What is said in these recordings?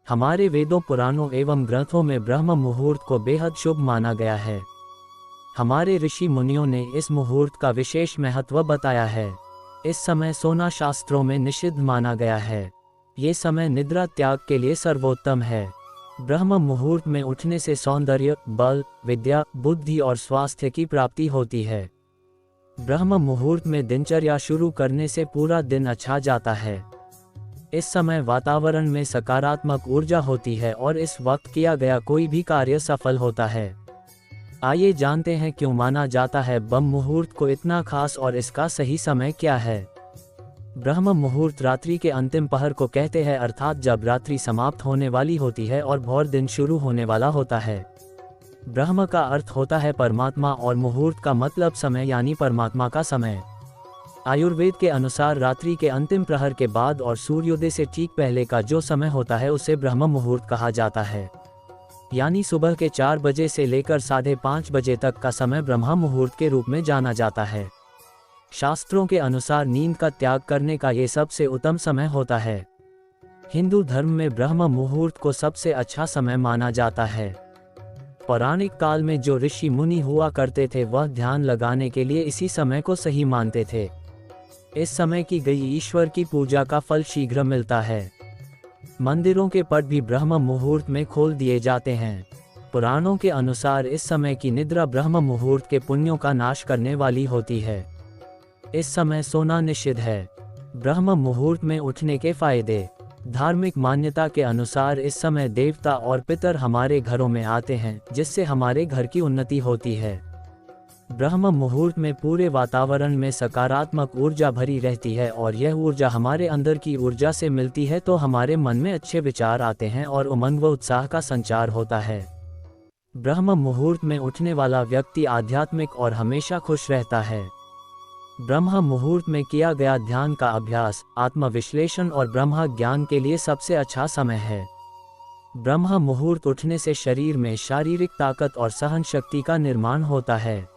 हमारे वेदों, पुराणों एवं ग्रंथों में ब्रह्म मुहूर्त को बेहद शुभ माना गया है। हमारे ऋषि मुनियों ने इस मुहूर्त का विशेष महत्व बताया है। इस समय सोना शास्त्रों में निषिद्ध माना गया है। ये समय निद्रा त्याग के लिए सर्वोत्तम है। ब्रह्म मुहूर्त में उठने से सौंदर्य, बल, विद्या, बुद्धि और स्वास्थ्य की प्राप्ति होती है। ब्रह्म मुहूर्त में दिनचर्या शुरू करने से पूरा दिन अच्छा जाता है। इस समय वातावरण में सकारात्मक ऊर्जा होती है और इस वक्त किया गया कोई भी कार्य सफल होता है। आइए जानते हैं क्यों माना जाता है ब्रह्म मुहूर्त को इतना खास और इसका सही समय क्या है। ब्रह्म मुहूर्त रात्रि के अंतिम पहर को कहते हैं, अर्थात जब रात्रि समाप्त होने वाली होती है और भोर दिन शुरू होने वाला होता है। ब्रह्म का अर्थ होता है परमात्मा और मुहूर्त का मतलब समय यानी परमात्मा का समय। आयुर्वेद के अनुसार रात्रि के अंतिम प्रहर के बाद और सूर्योदय से ठीक पहले का जो समय होता है उसे ब्रह्म मुहूर्त कहा जाता है। यानी सुबह के 4 बजे से लेकर 5:30 बजे तक का समय ब्रह्म मुहूर्त के रूप में जाना जाता है। शास्त्रों के अनुसार नींद का त्याग करने का ये सबसे उत्तम समय होता है। हिंदू धर्म में ब्रह्म मुहूर्त को सबसे अच्छा समय माना जाता है। पौराणिक काल में जो ऋषि मुनि हुआ करते थे वह ध्यान लगाने के लिए इसी समय को सही मानते थे। इस समय की गई ईश्वर की पूजा का फल शीघ्र मिलता है। मंदिरों के पट भी ब्रह्म मुहूर्त में खोल दिए जाते हैं। पुराणों के अनुसार इस समय की निद्रा ब्रह्म मुहूर्त के पुण्यों का नाश करने वाली होती है। इस समय सोना निषिद्ध है। ब्रह्म मुहूर्त में उठने के फायदे। धार्मिक मान्यता के अनुसार इस समय देवता और पितर हमारे घरों में आते हैं, जिससे हमारे घर की उन्नति होती है। ब्रह्म मुहूर्त में पूरे वातावरण में सकारात्मक ऊर्जा भरी रहती है और यह ऊर्जा हमारे अंदर की ऊर्जा से मिलती है तो हमारे मन में अच्छे विचार आते हैं और उमंग व उत्साह का संचार होता है। ब्रह्म मुहूर्त में उठने वाला व्यक्ति आध्यात्मिक और हमेशा खुश रहता है। ब्रह्म मुहूर्त में किया गया ध्यान का अभ्यास, आत्मविश्लेषण और ब्रह्म ज्ञान के लिए सबसे अच्छा समय है। ब्रह्म मुहूर्त उठने से शरीर में शारीरिक ताकत और सहन शक्ति का निर्माण होता है।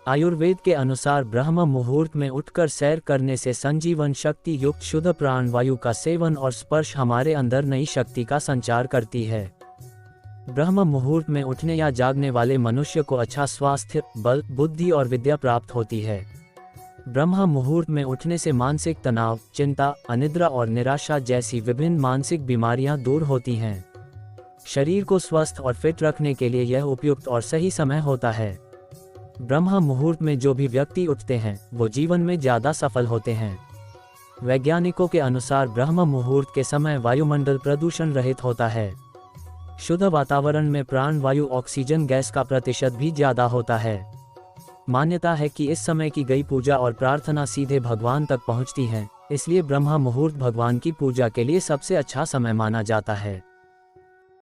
आयुर्वेद के अनुसार ब्रह्म मुहूर्त में उठकर सैर करने से संजीवन शक्ति युक्त शुद्ध प्राणवायु का सेवन और स्पर्श हमारे अंदर नई शक्ति का संचार करती है। ब्रह्म मुहूर्त में उठने या जागने वाले मनुष्य को अच्छा स्वास्थ्य, बल, बुद्धि और विद्या प्राप्त होती है। ब्रह्म मुहूर्त में उठने से मानसिक तनाव, चिंता, अनिद्रा और निराशा जैसी विभिन्न मानसिक बीमारियां दूर होती हैं। शरीर को स्वस्थ और फिट रखने के लिए यह उपयुक्त और सही समय होता है। ब्रह्म मुहूर्त में जो भी व्यक्ति उठते हैं वो जीवन में ज़्यादा सफल होते हैं। वैज्ञानिकों के अनुसार ब्रह्म मुहूर्त के समय वायुमंडल प्रदूषण रहित होता है। शुद्ध वातावरण में प्राणवायु ऑक्सीजन गैस का प्रतिशत भी ज़्यादा होता है। मान्यता है कि इस समय की गई पूजा और प्रार्थना सीधे भगवान तक पहुंचती हैं, इसलिए ब्रह्म मुहूर्त भगवान की पूजा के लिए सबसे अच्छा समय माना जाता है।